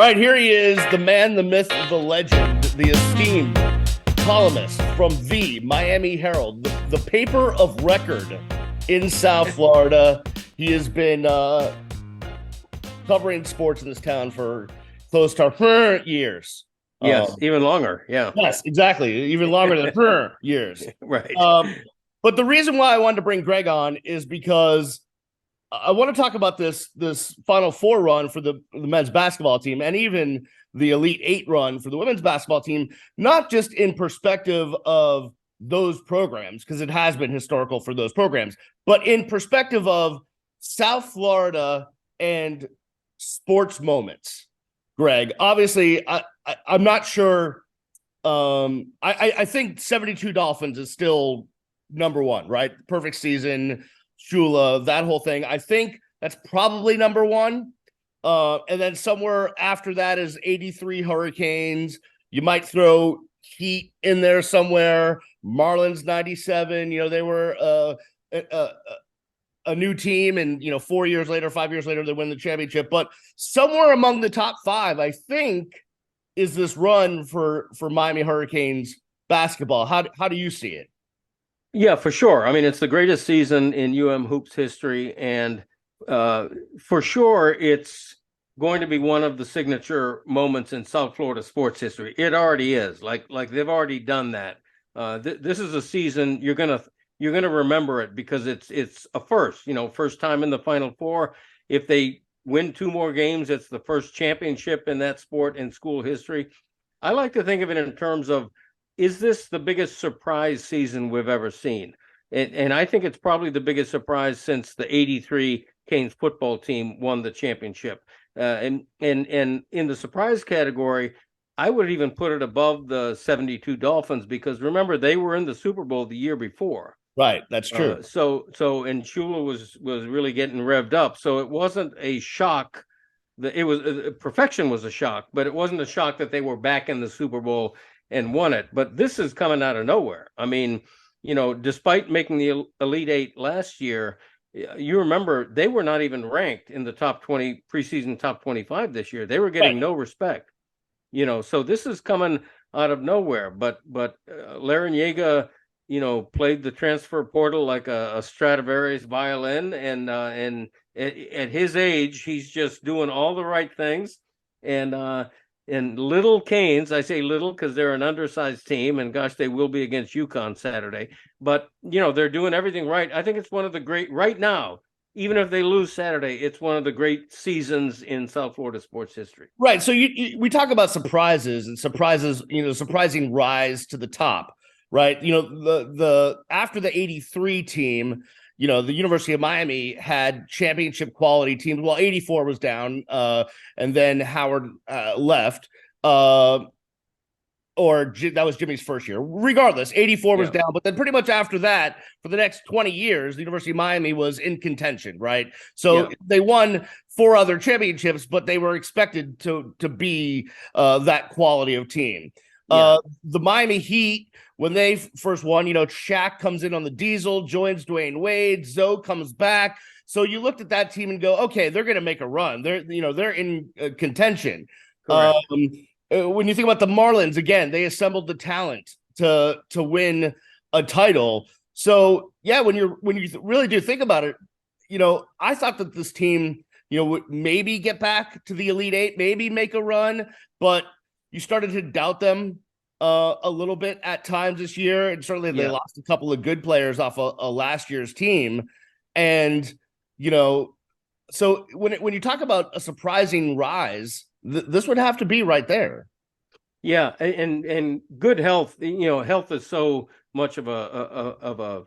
right, here he is, the man, the myth, the legend, the esteemed columnist from the Miami Herald, the paper of record in South Florida. He has been covering sports in this town for close to years. Yes, even longer. Yeah. Yes, exactly. Even longer than years. Right. But the reason why I wanted to bring Greg on is because I want to talk about this Final Four run for the men's basketball team and even the Elite Eight run for the women's basketball team, not just in perspective of those programs, because it has been historical for those programs, but in perspective of South Florida and sports moments. Greg, obviously, I'm not sure. I think 72 Dolphins is still number one, right? Perfect season, Shula, that whole thing. I think that's probably number one. And then somewhere after that is 83 Hurricanes. You might throw Heat in there somewhere. Marlins 97. They were a new team, and 4 years later, 5 years later, they win the championship. But somewhere among the top five, I think, is this run for Miami Hurricanes basketball. How do you see it? Yeah, for sure. I mean, it's the greatest season in Hoops history, and for sure, it's going to be one of the signature moments in South Florida sports history. It already is. Like they've already done that. This is a season you're gonna remember it because it's a first. First time in the Final Four. If they win two more games, it's the first championship in that sport in school history. I like to think of it in terms of, is this the biggest surprise season we've ever seen? And I think it's probably the biggest surprise since the 83 Canes football team won the championship. And in the surprise category, I would even put it above the 72 Dolphins, because remember, they were in the Super Bowl the year before. Right, that's true. So and Shula was really getting revved up. So it wasn't a shock. It was perfection was a shock, but it wasn't a shock that they were back in the Super Bowl and won it. But this is coming out of nowhere. I mean, despite making the Elite Eight last year, you remember they were not even ranked in the top 20 preseason top 25 this year. They were getting no respect. So this is coming out of nowhere. But Larenaga, played the transfer portal like a Stradivarius violin, and at his age, he's just doing all the right things. And little Canes, I say little because they're an undersized team, and gosh, they will be against UConn Saturday. But they're doing everything right. I think it's one of the great right now. Even if they lose Saturday, it's one of the great seasons in South Florida sports history. Right. So we talk about surprises and surprising rise to the top. Right. The after the 83 team, the University of Miami had championship quality teams. Well, 84 was down, and then Howard left. That was Jimmy's first year. Regardless, 84 was down. But then pretty much after that, for the next 20 years, the University of Miami was in contention, right? So they won 4 other championships, but they were expected to be that quality of team. The Miami Heat, when they first won, Shaq comes in on the diesel, joins Dwayne Wade, Zoe comes back. So you looked at that team and go, okay, they're going to make a run. They're in contention. When you think about the Marlins, again, they assembled the talent to win a title. So yeah, when you really do think about it, I thought that this team, would maybe get back to the Elite Eight, maybe make a run, but you started to doubt them a little bit at times this year, and certainly they lost a couple of good players off a last year's team. And so when you talk about a surprising rise, this would have to be right there. Yeah, and good health. Health is so much of a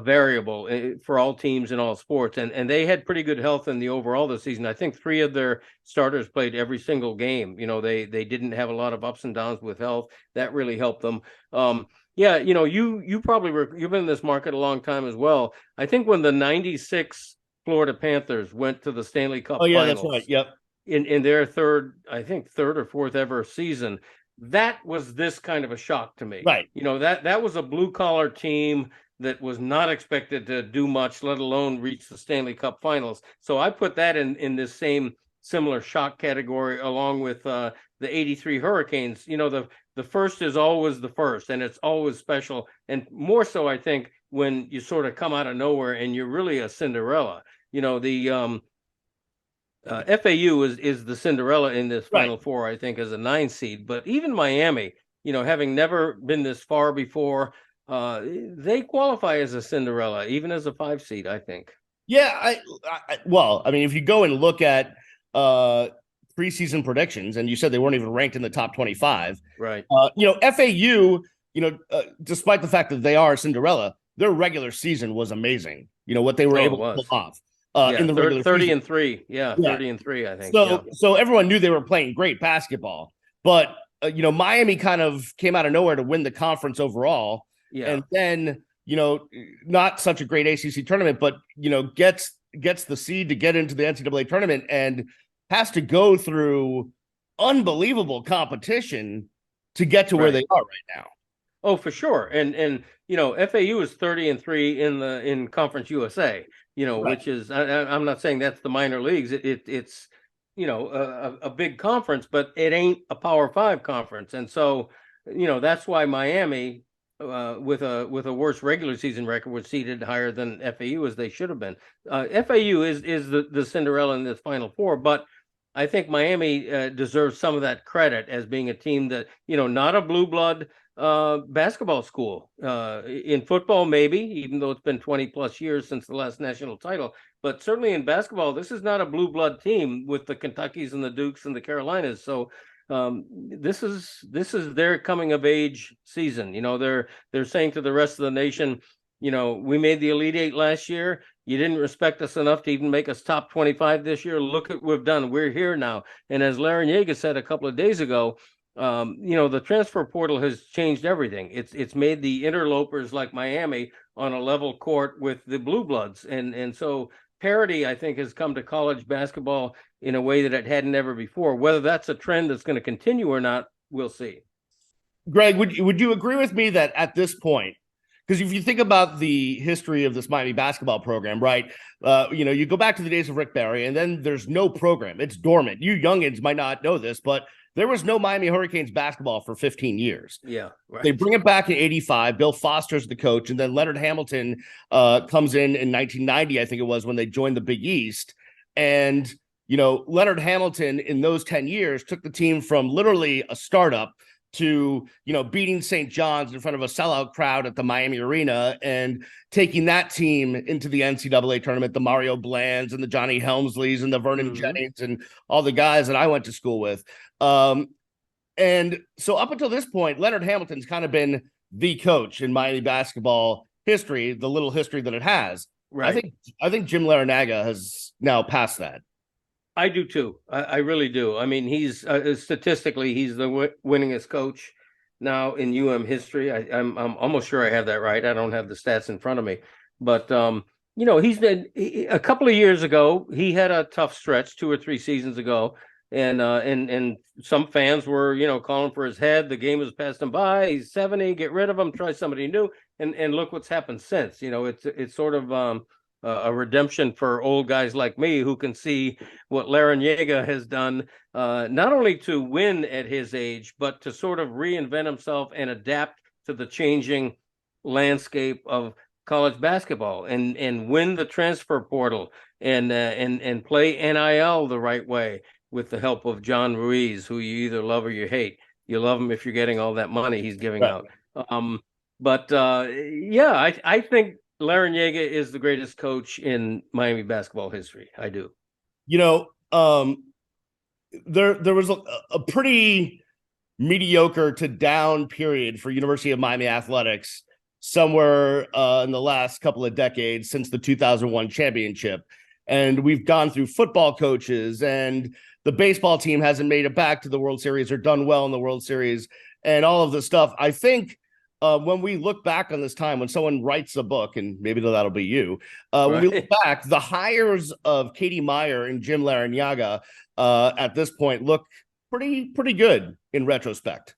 variable for all teams in all sports, and they had pretty good health in the overall this season. I think 3 of their starters played every single game. They didn't have a lot of ups and downs with health. That really helped them. You probably you've been in this market a long time as well. I think when the 96 Florida Panthers went to the Stanley Cup finals, that's right. Yep. In their third or fourth ever season, that was this kind of a shock to me. Right. That was a blue collar team that was not expected to do much, let alone reach the Stanley Cup finals. So I put that in this same similar shock category, along with the '83 Hurricanes. The first is always the first, and it's always special, and more so, I think, when you sort of come out of nowhere and you're really a Cinderella. The FAU is the Cinderella in this Right. Final Four, I think, as a 9 seed. But even Miami, having never been this far before, they qualify as a Cinderella, even as a 5 seed, I think. Yeah, well, I mean, if you go and look at preseason predictions, and you said they weren't even ranked in the top 25, Right. FAU, despite the fact that they are Cinderella, their regular season was amazing. What they were able to pull off in the regular 30 season. and 3. Yeah, Yeah. 30 and 3, I think. So everyone knew they were playing great basketball, but Miami kind of came out of nowhere to win the conference overall. Yeah. And then, not such a great ACC tournament, but gets the seed to get into the NCAA tournament and has to go through unbelievable competition to get to where they are right now. Oh, for sure. And FAU is 30 and 3 in Conference USA, Right. which is, I'm not saying that's the minor leagues. It's a big conference, but it ain't a Power 5 conference. And so, that's why Miami, with a worse regular season record, was seeded higher than FAU, as they should have been. FAU is the Cinderella in this Final Four, but I think Miami deserves some of that credit as being a team that, not a blue blood basketball school. In football, maybe, even though it's been 20 plus years since the last national title, but certainly in basketball, this is not a blue blood team with the Kentuckys and the Dukes and the Carolinas. So this is their coming of age season. They're saying to the rest of the nation, we made the Elite Eight last year. You didn't respect us enough to even make us top 25 this year. Look at what we've done. We're here now. And as Larenaga said a couple of days ago, the transfer portal has changed everything. It's made the interlopers like Miami on a level court with the blue bloods. And so parity, I think, has come to college basketball in a way that it hadn't ever before. Whether that's a trend that's going to continue or not, we'll see. Greg, would you agree with me that at this point, because if you think about the history of this Miami basketball program, right? You go back to the days of Rick Barry, and then there's no program. It's dormant. You youngins might not know this, but there was no Miami Hurricanes basketball for 15 years. Yeah, right. They bring it back in '85. Bill Foster's the coach, and then Leonard Hamilton comes in 1990, I think it was, when they joined the Big East. And, Leonard Hamilton in those 10 years took the team from literally a startup to, beating St. John's in front of a sellout crowd at the Miami Arena and taking that team into the NCAA tournament, the Mario Blands and the Johnny Helmsleys and the Vernon Jennings and all the guys that I went to school with. And so up until this point, Leonard Hamilton's kind of been the coach in Miami basketball history, the little history that it has. Right. I think Jim Larenaga has now passed that. I do too. I really do. I mean, he's statistically, he's the winningest coach now in UM history. I'm almost sure I have that right. I don't have the stats in front of me, but he's been a couple of years ago. He had a tough stretch 2 or 3 seasons ago, and some fans were calling for his head. The game has passed him by. He's 70. Get rid of him. Try somebody new. And look what's happened since. It's sort of a redemption for old guys like me who can see what Larenaga has done, not only to win at his age, but to sort of reinvent himself and adapt to the changing landscape of college basketball and win the transfer portal and play NIL the right way with the help of John Ruiz, who you either love or you hate. You love him if you're getting all that money he's giving out. I think Larenaga is the greatest coach in Miami basketball history. I do. There was a pretty mediocre to down period for University of Miami athletics somewhere in the last couple of decades since the 2001 championship. And we've gone through football coaches, and the baseball team hasn't made it back to the World Series or done well in the World Series and all of the stuff. I think when we look back on this time, when someone writes a book, and maybe that'll be you, when we look back, the hires of Katie Meier and Jim Larenaga at this point look pretty good in retrospect.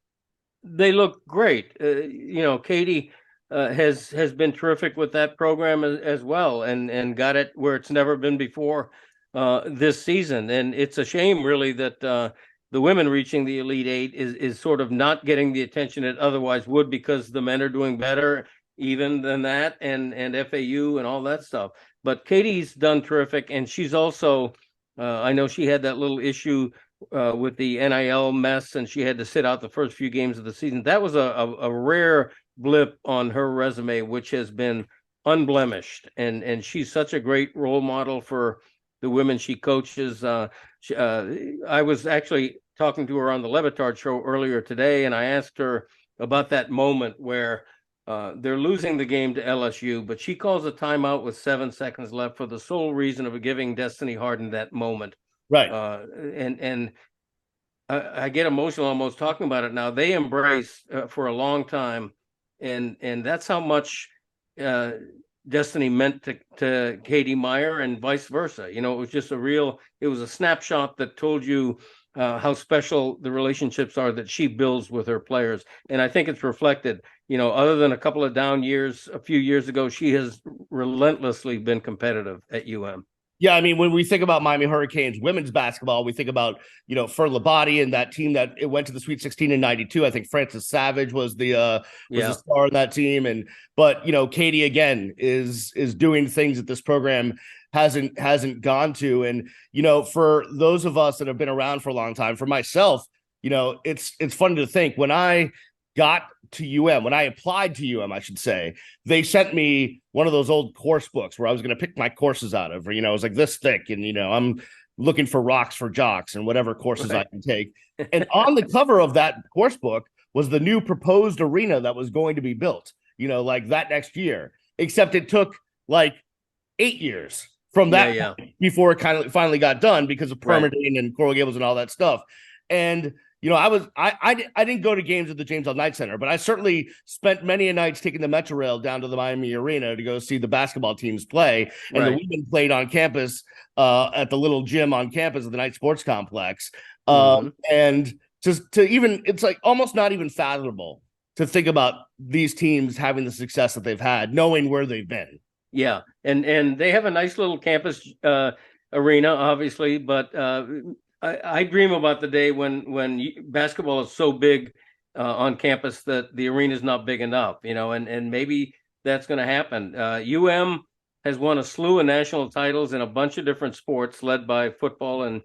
They look great. Katie has been terrific with that program as well, and got it where it's never been before. this season. And it's a shame, really, that the women reaching the Elite Eight is sort of not getting the attention it otherwise would, because the men are doing better even than that, and FAU and all that stuff. But Katie's done terrific, and she's also, I know she had that little issue with the NIL mess, and she had to sit out the first few games of the season. That was a rare blip on her resume, which has been unblemished, and she's such a great role model for the women she coaches. I was actually talking to her on the Levitard show earlier today, and I asked her about that moment where they're losing the game to LSU, but she calls a timeout with 7 seconds left for the sole reason of giving Destiny Harden that moment. Right. And I get emotional almost talking about it now. They embrace for a long time, and that's how much Destiny meant to Katie Meier, and vice versa. It was just it was a snapshot that told you how special the relationships are that she builds with her players. And I think it's reflected, other than a couple of down years a few years ago, she has relentlessly been competitive at UM. Yeah, I mean, when we think about Miami Hurricanes women's basketball, we think about, Fer Labate and that team that it went to the Sweet 16 in '92. I think Frances Savage was the star in that team. But Katie again is doing things that this program hasn't gone to. And for those of us that have been around for a long time, for myself, it's funny to think when I got to UM, when I applied to UM, I should say, they sent me one of those old course books where I was going to pick my courses out of, it was like this thick, and I'm looking for rocks for jocks and whatever courses I can take. And on the cover of that course book was the new proposed arena that was going to be built, like that next year, except it took like 8 years from that before it kind of finally got done because of permitting and Coral Gables and all that stuff. And I didn't go to games at the James L. Knight Center, but I certainly spent many a nights taking the Metro Rail down to the Miami Arena to go see the basketball teams play. And the women played on campus at the little gym on campus of the Knight Sports Complex. And it's like almost not even fathomable to think about these teams having the success that they've had, knowing where they've been. Yeah. And they have a nice little campus arena, obviously, but I dream about the day when basketball is so big on campus that the arena is not big enough, and maybe that's going to happen. UM has won a slew of national titles in a bunch of different sports, led by football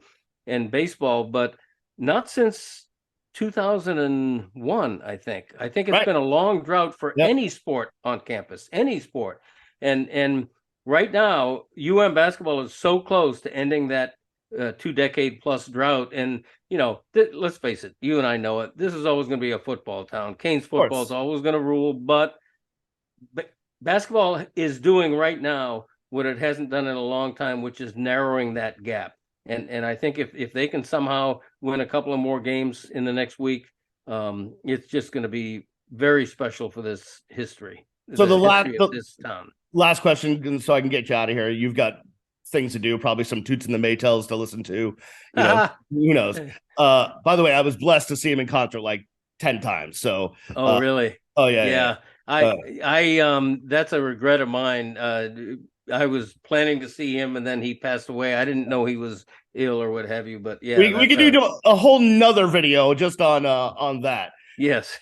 and baseball, but not since 2001. I think it's been a long drought for any sport on campus, any sport, and right now UM basketball is so close to ending that 2-decade plus drought. And let's face it, you and I know it, this is always going to be a football town. Canes football is always going to rule, but basketball is doing right now what it hasn't done in a long time, which is narrowing that gap. And I think if they can somehow win a couple of more games in the next week, it's just going to be very special for this history. So this town. Last question, so I can get you out of here. You've got things to do, probably some Toots and the Maytals to listen to, who knows. By the way, I was blessed to see him in concert like 10 times. So really? Oh yeah. I that's a regret of mine. I was planning to see him and then he passed away. I didn't know he was ill or what have you, but yeah, we could do a whole nother video just on that. Yes.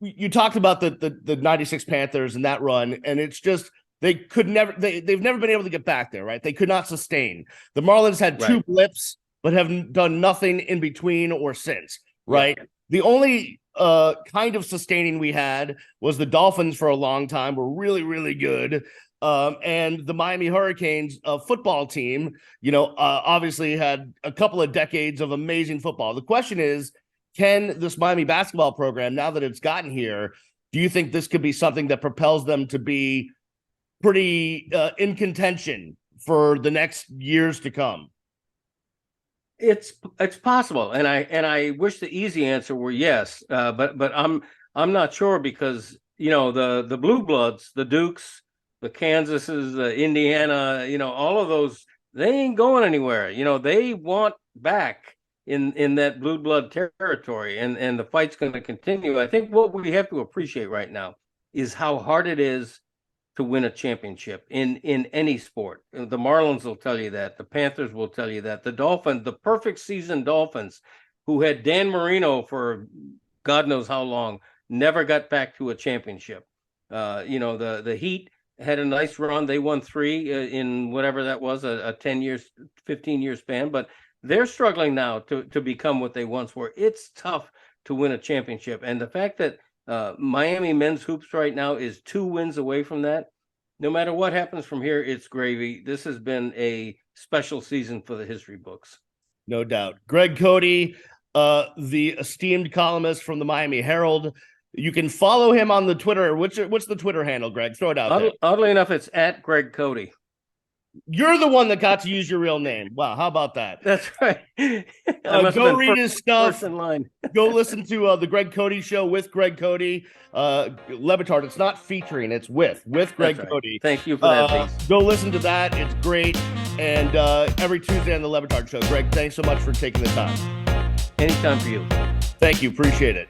You talked about the 96 Panthers and that run, and it's just they've never been able to get back there, right? They could not sustain. The Marlins had two blips, but have done nothing in between or since, right? Yeah. The only kind of sustaining we had was the Dolphins for a long time were really, really good. And the Miami Hurricanes football team, obviously had a couple of decades of amazing football. The question is, can this Miami basketball program, now that it's gotten here, do you think this could be something that propels them to be pretty in contention for the next years to come? It's possible, and I wish the easy answer were yes, but I'm not sure, because the Blue Bloods, the Dukes, the Kansases, the Indiana, all of those, they ain't going anywhere. They want back in that Blue Blood territory, and the fight's going to continue. I think what we have to appreciate right now is how hard it is to win a championship in any sport. The Marlins will tell you that. The Panthers will tell you that. The Dolphins, the perfect season Dolphins, who had Dan Marino for God knows how long, never got back to a championship. The Heat had a nice run. They won 3 in whatever that was, a 10 years, 15-year span, but they're struggling now to become what they once were. It's tough to win a championship. And the fact that Miami men's hoops right now is 2 wins away from that. No matter what happens from here, it's gravy. This has been a special season for the history books. No doubt. Greg Cote, the esteemed columnist from the Miami Herald. You can follow him on the Twitter. What's the Twitter handle, Greg? Throw it out there. Oddly enough, it's at Greg Cote. You're the one that got to use your real name. Wow, how about that? That's right. Go read his stuff. In line. Go listen to the Greg Cote show with Greg Cote. Le Batard. It's not featuring, it's with Greg Cote. Thank you for that. Go listen to that. It's great. And every Tuesday on the Le Batard show. Greg, thanks so much for taking the time. Anytime for you. Thank you. Appreciate it.